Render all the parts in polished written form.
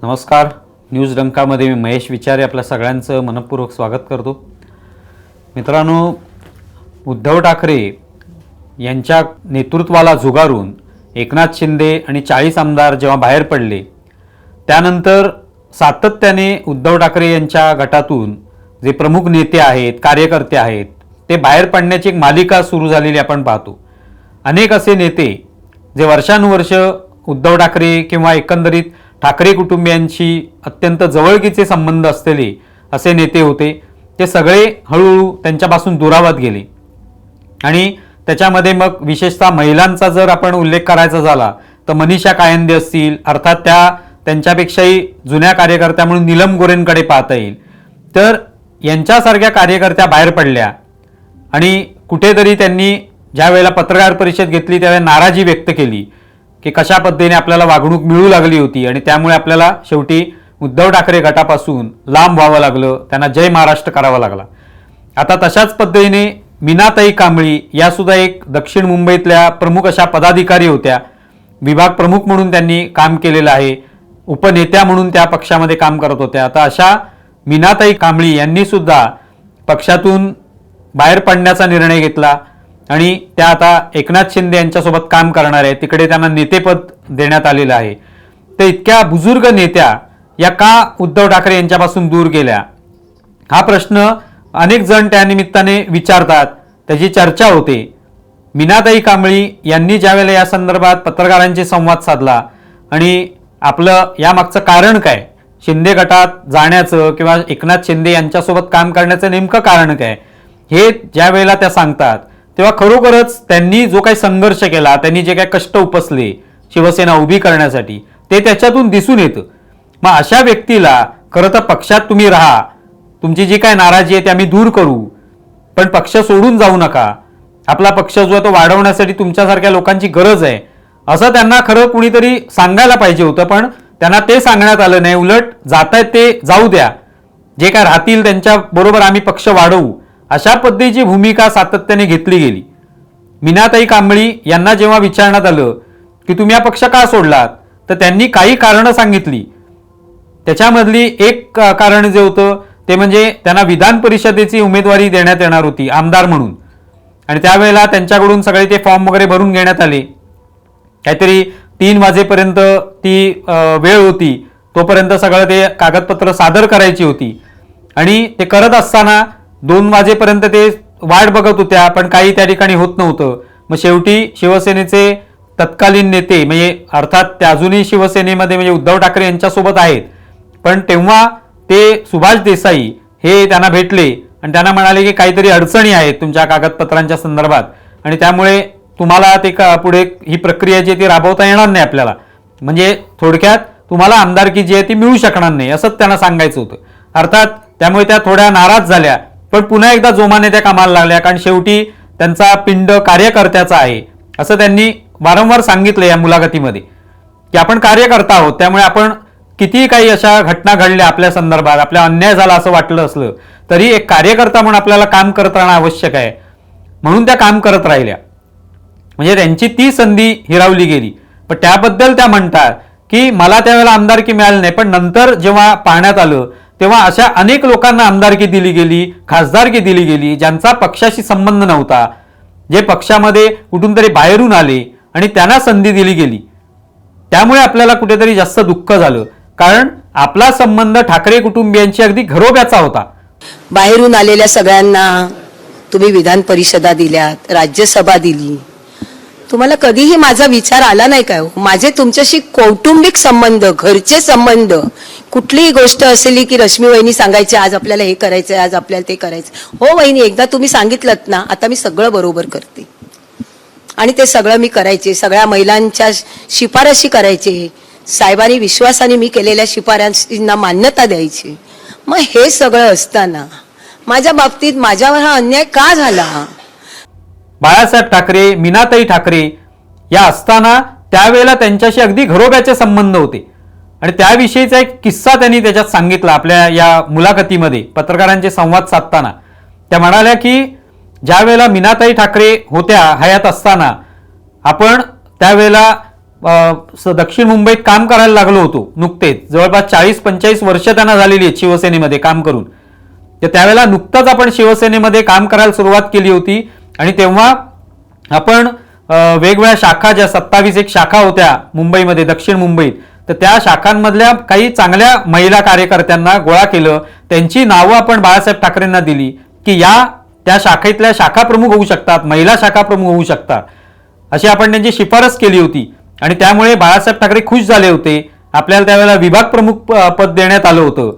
नमस्कार. न्यूज डंकामध्ये मी महेश विचारे आपल्या सगळ्यांचं मनपूर्वक स्वागत करतो. मित्रांनो, उद्धव ठाकरे यांच्या नेतृत्वाला झुगारून एकनाथ शिंदे आणि 40 आमदार जेव्हा बाहेर पडले, त्यानंतर सातत्याने उद्धव ठाकरे यांच्या गटातून जे प्रमुख नेते आहेत, कार्यकर्ते आहेत, ते बाहेर पडण्याची एक मालिका सुरू झालेली आपण पाहतो. अनेक असे नेते जे वर्षानुवर्ष उद्धव ठाकरे किंवा एकंदरीत ठाकरे कुटुंबियांशी अत्यंत जवळकीचे संबंध असलेले असे नेते होते, ते सगळे हळूहळू त्यांच्यापासून दुरावत गेले. आणि त्याच्यामध्ये मग विशेषतः महिलांचा जर आपण उल्लेख करायचा झाला तर मनीषा कायंदे असतील, अर्थात त्यांच्यापेक्षाही जुन्या कार्यकर्त्या म्हणून नीलम गोरेंकडे पाहता येईल. तर यांच्यासारख्या कार्यकर्त्या बाहेर पडल्या आणि कुठेतरी त्यांनी ज्या वेळेला पत्रकार परिषद घेतली त्यावेळेला नाराजी व्यक्त केली की कशा पद्धतीने आपल्याला वागणूक मिळू लागली होती आणि त्यामुळे आपल्याला शेवटी उद्धव ठाकरे गटापासून लांब व्हावं लागलं, त्यांना जय महाराष्ट्र करावा लागला. आता तशाच पद्धतीने मीनाताई कांबळी या सुद्धा एक दक्षिण मुंबईतल्या प्रमुख अशा पदाधिकारी होत्या. विभाग प्रमुख म्हणून त्यांनी काम केलेलं आहे, उपनेत्या म्हणून त्या पक्षामध्ये काम करत होत्या. आता अशा मीनाताई कांबळी यांनी सुद्धा पक्षातून बाहेर पडण्याचा निर्णय घेतला आणि त्या आता एकनाथ शिंदे यांच्यासोबत काम करणार आहे. तिकडे त्यांना नेतेपद देण्यात आलेलं आहे. तर इतक्या बुजुर्ग नेत्या या का उद्धव ठाकरे यांच्यापासून दूर गेल्या, हा प्रश्न अनेक जण त्या निमित्ताने विचारतात, त्याची चर्चा होते. मीनाताई कांबळी यांनी ज्यावेळेला या संदर्भात पत्रकारांशी संवाद साधला आणि आपलं यामागचं कारण काय, शिंदे गटात जाण्याचं किंवा एकनाथ शिंदे यांच्यासोबत काम करण्याचं नेमकं कारण काय, हे ज्या वेळेला त्या सांगतात तेव्हा खरोखरच त्यांनी जो काही संघर्ष केला, त्यांनी जे काही कष्ट उपसले शिवसेना उभी करण्यासाठी, ते त्याच्यातून दिसून येतं. मग अशा व्यक्तीला खरं तर पक्षात तुम्ही राहा, तुमची जी काय नाराजी आहे ती आम्ही दूर करू, पण पक्ष सोडून जाऊ नका, आपला पक्ष जो आहे तो वाढवण्यासाठी तुमच्यासारख्या लोकांची गरज आहे, असं त्यांना खरं कुणीतरी सांगायला पाहिजे होतं. पण त्यांना ते सांगण्यात आलं नाही. उलट जातायत ते जाऊ द्या, जे काय राहतील त्यांच्या बरोबर आम्ही पक्ष वाढवू, अशा पद्धतीची भूमिका सातत्याने घेतली गेली. मीनाताई कांबळी यांना जेव्हा विचारण्यात आलं की तुम्ही हा पक्ष का सोडलात, तर त्यांनी काही कारणं सांगितली. त्याच्यामधली एक कारण जे होतं ते म्हणजे त्यांना विधान परिषदेची उमेदवारी देण्यात येणार होती आमदार म्हणून, आणि त्यावेळेला त्यांच्याकडून सगळे ते फॉर्म वगैरे भरून घेण्यात आले. काहीतरी 3 वाजेपर्यंत ती वेळ होती, तोपर्यंत सगळं ते कागदपत्र सादर करायची होती. आणि ते करत असताना 2 वाजेपर्यंत ते वाट बघत होत्या, पण काही त्या ठिकाणी होत नव्हतं. मग शेवटी शिवसेनेचे तत्कालीन नेते म्हणजे अर्थात ते अजूनही शिवसेनेमध्ये म्हणजे उद्धव ठाकरे यांच्यासोबत आहेत, पण तेव्हा ते सुभाष देसाई हे त्यांना भेटले आणि त्यांना म्हणाले की काहीतरी अडचणी आहेत तुमच्या कागदपत्रांच्या संदर्भात आणि त्यामुळे तुम्हाला ते पुढे ही प्रक्रिया जी ती राबवता येणार नाही आपल्याला, म्हणजे थोडक्यात तुम्हाला आमदारकी जी आहे ती मिळू शकणार नाही, असंच त्यांना सांगायचं होतं. अर्थात त्यामुळे त्या थोड्या नाराज झाल्या, पण पुन्हा एकदा जोमाने त्या कामाला लागल्या, कारण शेवटी त्यांचा पिंड कार्यकर्त्याचा आहे असं त्यांनी वारंवार सांगितलं या मुलाखतीमध्ये की आपण कार्यकर्ता आहोत, त्यामुळे आपण किती काही अशा घटना घडल्या आपल्या संदर्भात, आपल्या अन्याय झाला असं वाटलं असलं तरी एक कार्यकर्ता म्हणून आपल्याला काम करत राहणं आवश्यक आहे, म्हणून त्या काम करत राहिल्या. म्हणजे त्यांची ती संधी हिरावली गेली. पण त्याबद्दल त्या म्हणतात की मला त्यावेळेला आमदारकी मिळाली नाही, पण नंतर जेव्हा पाहण्यात आलं तेव्हा अशा अनेक लोकांना आमदारकी दिली गेली, खासदारकी दिली गेली, ज्यांचा पक्षाशी संबंध नव्हता, जे पक्षामध्ये कुठून तरी बाहेरून आले आणि त्यांना संधी दिली गेली. त्यामुळे आपल्याला कुठेतरी जास्त दुःख झालं, कारण आपला संबंध ठाकरे कुटुंबियांची अगदी घरोब्याचा होता. बाहेरून आलेल्या सगळ्यांना तुम्ही विधान परिषदा दिल्यात, राज्यसभा दिली, तुम्हाला कधीही माझा विचार आला नाही काय? माझे तुमच्याशी कौटुंबिक संबंध, घरचे संबंध, कुठलीही गोष्ट असली की रश्मी वहिनी सांगायची आज आपल्याला हे करायचंय, आज आपल्याला ते करायचं. हो वहिनी, एकदा तुम्ही सांगितलं ना, आता मी सगळं बरोबर करते. आणि ते सगळं मी करायचे, सगळ्या महिलांच्या शिफारशी करायचे, साहेबांनी विश्वासाने मी केलेल्या शिफारशींना मान्यता द्यायची. मग हे सगळं असताना माझ्या बाबतीत माझ्यावर हा अन्याय का झाला? बाळासाहेब ठाकरे, मीनाताई ठाकरे या असताना त्यावेळेला त्यांच्याशी अगदी घरोब्याचे संबंध होते आणि त्याविषयीचा एक किस्सा त्यांनी त्याच्यात सांगितला आपल्या या मुलाखतीमध्ये पत्रकारांचे संवाद साधताना. त्या म्हणाल्या की ज्या वेळेला मीनाताई ठाकरे होत्या हयात असताना आपण त्यावेळेला दक्षिण मुंबईत काम करायला लागलो होतो नुकतेच, जवळपास 40-45 वर्ष त्यांना झालेली आहेत शिवसेनेमध्ये काम करून. तर त्यावेळेला नुकतंच आपण शिवसेनेमध्ये काम करायला सुरुवात केली होती आणि तेव्हा आपण वेगवेगळ्या शाखा, ज्या 27 एक शाखा होत्या मुंबईमध्ये, दक्षिण मुंबईत, तर त्या शाखांमधल्या काही चांगल्या महिला कार्यकर्त्यांना गोळा केलं. त्यांची नावं आपण बाळासाहेब ठाकरेंना दिली की त्या शाखेतल्या शाखा प्रमुख होऊ शकतात, महिला शाखा प्रमुख होऊ शकतात, अशी आपण त्यांची शिफारस केली होती. आणि त्यामुळे बाळासाहेब ठाकरे खुश झाले होते. आपल्याला त्यावेळेला विभाग प्रमुख पद देण्यात आलं होतं.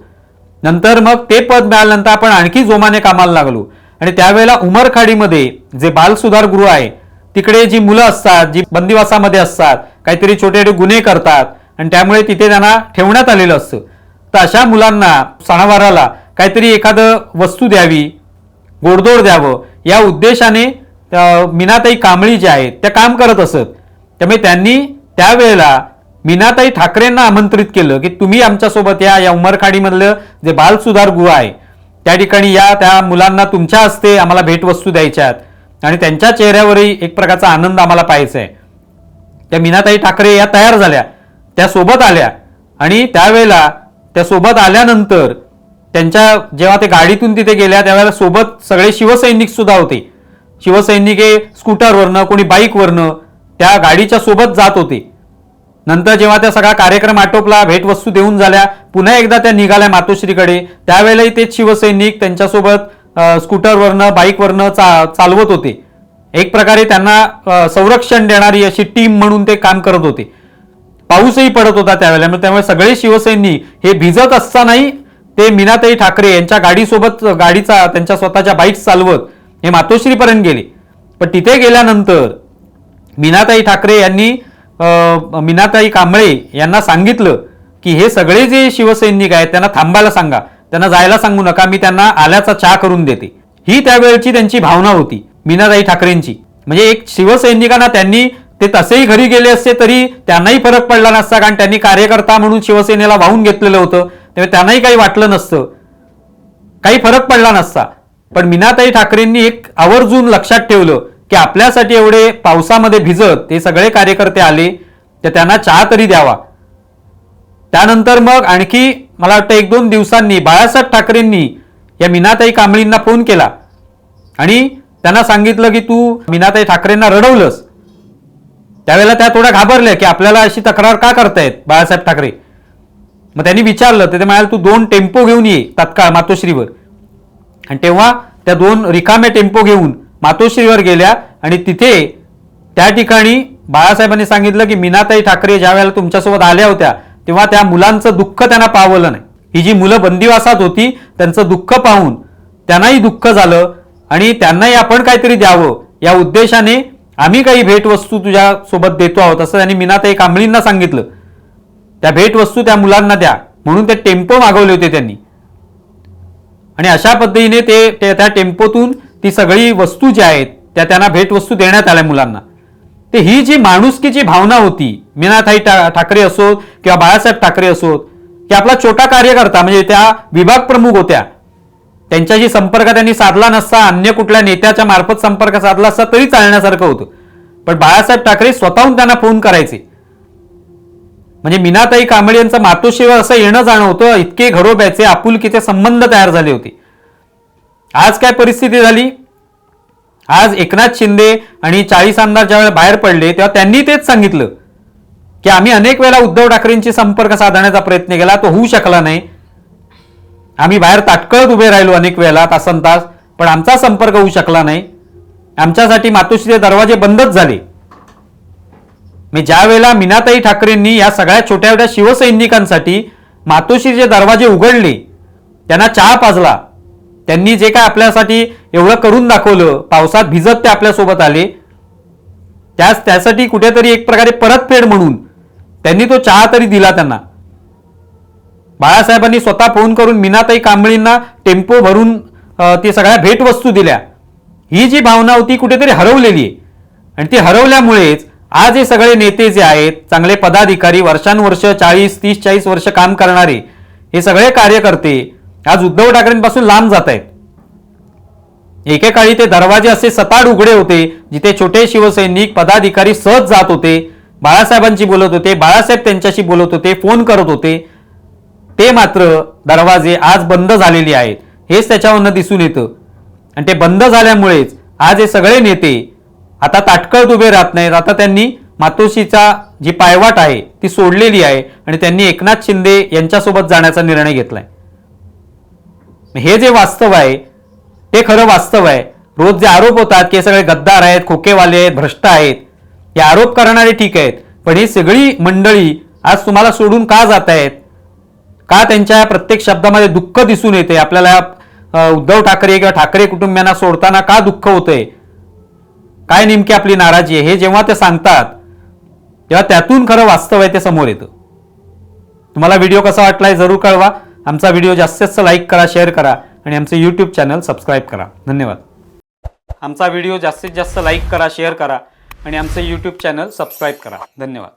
नंतर मग ते पद मिळाल्यानंतर आपण आणखी जोमाने कामाला लागलो. आणि त्यावेळेला उमरखाडीमध्ये जे बाल सुधार गृह आहे, तिकडे जी मुलं असतात, जी बंदिवासामध्ये असतात, काहीतरी छोटे छोटे गुन्हे करतात आणि त्यामुळे तिथे त्यांना ठेवण्यात आलेलं असतं, तर अशा मुलांना सणावाराला काहीतरी एखादं वस्तू द्यावी, गोडधोड द्यावं, या उद्देशाने मीनाताई कांबळी ज्या आहेत त्या काम करत असत. त्यामुळे त्यांनी त्यावेळेला मीनाताई ठाकरेंना आमंत्रित केलं की तुम्ही आमच्यासोबत या उमरखाडीमधलं जे बाल सुधार गृह आहे त्या ठिकाणी या, त्या मुलांना तुमच्या हस्ते आम्हाला भेटवस्तू द्यायच्यात आणि त्यांच्या चेहऱ्यावरही एक प्रकारचा आनंद आम्हाला पाहायचा आहे. त्या मीनाताई ठाकरे या तयार झाल्या, त्या सोबत आल्या आणि त्यावेळेला त्या सोबत आल्यानंतर त्यांच्या जेव्हा ते गाडीतून तिथे गेल्या त्यावेळेला सोबत सगळे शिवसैनिक सुद्धा होते. शिवसैनिक हे स्कूटरवरनं, कोणी बाईकवरनं त्या गाडीच्या सोबत जात होते. नंतर जेव्हा त्या सगळा कार्यक्रम आटोपला, भेटवस्तू देऊन झाल्या, पुन्हा एकदा त्या निघाल्या मातोश्रीकडे, त्यावेळेलाही तेच शिवसैनिक त्यांच्यासोबत स्कूटरवरनं, बाईकवरनं चालवत होते. एक प्रकारे त्यांना संरक्षण देणारी अशी टीम म्हणून ते काम करत होते. पाऊसही पडत होता त्यावेळेला, त्यामुळे सगळे शिवसैनिक हे भिजत असतानाही ते मीनाताई ठाकरे यांच्या गाडीसोबत, गाडीचा त्यांच्या स्वतःच्या बाईक चालवत हे मातोश्रीपर्यंत गेले. पण तिथे गेल्यानंतर मीनाताई ठाकरे यांनी मीनाताई कांबळे यांना सांगितलं की हे सगळे जे शिवसैनिक आहेत त्यांना थांबायला सांगा, त्यांना जायला सांगू नका, मी त्यांना आल्याचा चहा करून देते. ही त्यावेळची त्यांची भावना होती मीनाताई ठाकरेंची. म्हणजे एक शिवसैनिकांना त्यांनी ते तसेही घरी गेले असते तरी त्यांनाही फरक पडला नसता, कारण त्यांनी कार्यकर्ता म्हणून शिवसेनेला वाहून घेतलेलं होतं, त्यामुळे त्यांनाही काही वाटलं नसतं, काही फरक पडला नसता. पण मीनाताई ठाकरेंनी एक आवर्जून लक्षात ठेवलं की आपल्यासाठी एवढे पावसामध्ये भिजत ते सगळे कार्यकर्ते आले, तर त्यांना चहा तरी द्यावा. त्यानंतर मग आणखी मला वाटतं 1-2 दिवसांनी बाळासाहेब ठाकरेंनी या मीनाताई कांबळींना फोन केला आणि त्यांना सांगितलं की तू मीनाताई ठाकरेंना रडवलंस. त्यावेळेला त्या थोड्या घाबरल्या की आपल्याला अशी तक्रार का करतायत बाळासाहेब ठाकरे. मग त्यांनी विचारलं, तर ते म्हणाले तू 2 टेम्पो घेऊन ये तत्काळ मातोश्रीवर. आणि तेव्हा त्या 2 रिकामे टेम्पो घेऊन मातोश्रीवर गेल्या आणि तिथे त्या ठिकाणी बाळासाहेबांनी सांगितलं की मीनाताई ठाकरे ज्या वेळेला तुमच्यासोबत आल्या होत्या तेव्हा त्या मुलांचं दुःख त्यांना पावलं नाही. ही जी मुलं बंदिवासात होती त्यांचं दुःख पाहून त्यांनाही दुःख झालं आणि त्यांनाही आपण काहीतरी द्यावं या उद्देशाने आम्ही काही भेटवस्तू तुझ्या सोबत देतो आहोत, असं त्यांनी मीनाताई कांबळींना सांगितलं. त्या भेटवस्तू त्या मुलांना द्या म्हणून ते टेम्पो मागवले होते त्यांनी. आणि अशा पद्धतीने ते त्या टेम्पोतून ती सगळी वस्तू जी आहेत त्या त्यांना भेटवस्तू देण्यात आल्या मुलांना. ते ही जी माणुसकीची भावना होती, मीनाताई ठाकरे असोत किंवा बाळासाहेब ठाकरे असोत, की आपला छोटा कार्यकर्ता म्हणजे त्या विभाग प्रमुख होत्या, त्यांच्याशी संपर्क त्यांनी साधला नसता, अन्य कुठल्या नेत्याच्या मार्फत संपर्क साधला असता तरी चालण्यासारखं होतं. पण बाळासाहेब ठाकरे स्वतःहून त्यांना फोन करायचे. म्हणजे मीनाताई कांबळे यांचं मातोश्रीवर असं येणं जाणं होतं, इतके घरोब्याचे आपुलकीचे संबंध तयार झाले होते. आज काय परिस्थिती झाली, आज एकनाथ शिंदे आणि 40 आमदार ज्यावेळेला बाहेर पडले तेव्हा त्यांनी तेच सांगितलं की आम्ही अनेक वेळा उद्धव ठाकरेंशी संपर्क साधण्याचा प्रयत्न केला, तो होऊ शकला नाही. आम्ही बाहेर ताटकळत उभे राहिलो अनेक वेळेला तासन तास, पण आमचा संपर्क होऊ शकला नाही. आमच्यासाठी मातोश्रीचे दरवाजे बंदच झाले. मी ज्या वेळेला मीनाताई ठाकरेंनी या सगळ्या छोट्या छोट्या शिवसैनिकांसाठी मातोश्रीचे दरवाजे उघडले, त्यांना चहा पाजला, त्यांनी जे काय आपल्यासाठी एवढं करून दाखवलं, पावसात भिजत ते आपल्यासोबत आले, त्यासाठी कुठेतरी एक प्रकारे परतफेड म्हणून त्यांनी तो चहा तरी दिला त्यांना. बाळासाहेबांनी स्वतः फोन करून मीनाताई कांबळींना टेम्पो भरून ती सगळ्या भेटवस्तू दिल्या. ही जी भावना होती कुठेतरी हरवलेली आहे आणि ती हरवल्यामुळेच आज हे सगळे नेते जे आहेत, चांगले पदाधिकारी, वर्षानुवर्ष 40-30-40 वर्ष काम करणारे हे सगळे कार्यकर्ते आज उद्धव ठाकरेंपासून लांब जात आहेत. एकेकाळी ते दरवाजे असे सताड उघडे होते जिथे छोटे शिवसैनिक पदाधिकारी सहज जात होते, बाळासाहेबांची बोलत होते, बाळासाहेब त्यांच्याशी बोलत होते, फोन करत होते, ते मात्र दरवाजे आज बंद झालेले आहेत हेच त्याच्यावरनं दिसून येतं. आणि ते बंद झाल्यामुळेच आज हे सगळे नेते आता ताटकळत उभे राहत नाहीत. आता त्यांनी मातोश्रीचा जी पायवाट आहे ती सोडलेली आहे आणि त्यांनी एकनाथ शिंदे यांच्यासोबत जाण्याचा निर्णय घेतलाय. हे जे वास्तव आहे ते खरं वास्तव आहे. रोज जे आरोप होतात की हे सगळे गद्दार आहेत, खोकेवाले आहेत, भ्रष्ट आहेत, हे आरोप करणारे ठीक आहेत, पण ही सगळी मंडळी आज तुम्हाला सोडून का जात आहेत? का त्यांच्या प्रत्येक शब्दामध्ये दुःख दिसून येते? आपल्याला उद्धव ठाकरे किंवा ठाकरे कुटुंबियांना सोडताना का दुःख होतंय? काय नेमकी आपली नाराजी आहे? हे जेव्हा ते सांगतात तेव्हा त्यातून खरं वास्तव आहे ते समोर येतं. तुम्हाला व्हिडिओ कसा वाटलाय जरूर कळवा. आमचा व्हिडिओ जास्तीत जास्त लाईक करा, शेअर करा आणि आमचं यूट्यूब चॅनल सबस्क्राईब करा. धन्यवाद. आमचा व्हिडिओ जास्तीत जास्त लाईक करा, शेअर करा आणि आमचं यूट्यूब चॅनल सबस्क्राईब करा. धन्यवाद.